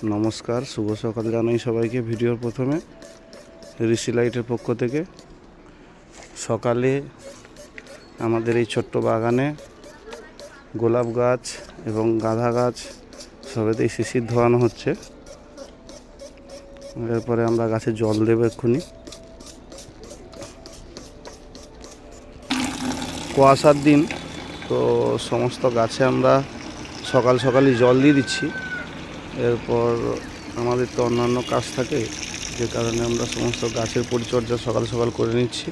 নমস্কার, শুভ সকাল জানাই সবাইকে। ভিডিওর প্রথমে ঋষি লাইটের পক্ষ থেকে সকালে আমাদের এই ছোট্ট বাগানে গোলাপ গাছ এবং গাঁদা গাছ সবেতেই শিশির ধোয়ানো হচ্ছে। এরপরে আমরা গাছে জল দেবো এক্ষুনি। কুয়াশার দিন তো সমস্ত গাছে আমরা সকাল সকালই জল দিয়ে দিচ্ছি। এরপর আমাদের তো অন্যান্য কাজ থাকে, যে কারণে আমরা সমস্ত গাছের পরিচর্যা সকাল সকাল করে নিচ্ছি।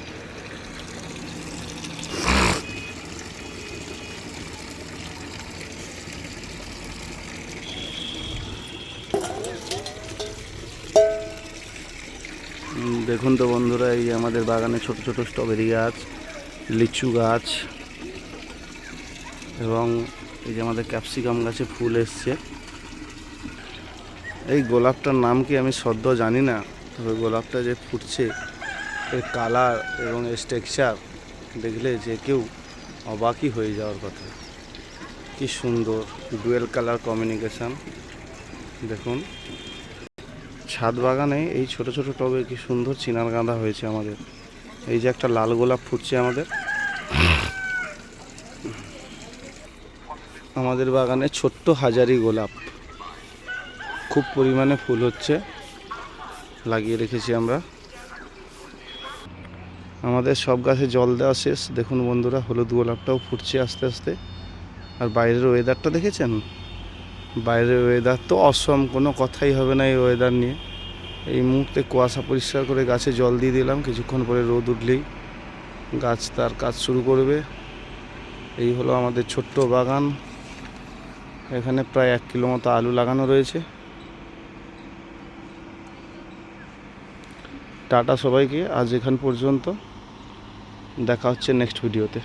দেখুন তো বন্ধুরা, এই আমাদের বাগানে ছোট ছোট স্ট্রবেরি গাছ, লিচু গাছ এবং এই যে আমাদের ক্যাপসিকাম গাছে ফুল এসছে। এই গোলাপটার নাম কি আমি সদ্য জানি না, তবে গোলাপটা যে ফুটছে, এর কালার এবং এর টেক্সচার দেখলে যে কেউ অবাকই হয়ে যাওয়ার কথা। কি সুন্দর ডুয়েল কালার কমিউনিকেশান। দেখুন, ছাদ বাগানে এই ছোট ছোট টবে কি সুন্দর চিনার গাঁদা হয়েছে আমাদের। এই যে একটা লাল গোলাপ ফুটছে আমাদের বাগানে ছোট্ট হাজারি গোলাপ, খুব পরিমাণে ফুল হচ্ছে, লাগিয়ে রেখেছি আমরা। আমাদের সব গাছে জল দেওয়া শেষ। দেখুন বন্ধুরা, হলুদ গোলাপটাও ফুটছে আস্তে আস্তে। আর বাইরের ওয়েদারটা দেখেছেন? বাইরের ওয়েদার তো অসম, কোনো কথাই হবে না এই ওয়েদার নিয়ে। এই মুহূর্তে কুয়াশা পরিষ্কার করে গাছে জল দিয়ে দিলাম, কিছুক্ষণ পরে রোদ উঠলেই গাছ তার কাজ শুরু করবে। এই হলো আমাদের ছোট্ট বাগান। এখানে প্রায় 1 কিলো মতো আলু লাগানো রয়েছে। টাটা সবাইকে, আজ এখান পর্যন্ত। দেখা হচ্ছে নেক্সট ভিডিওতে।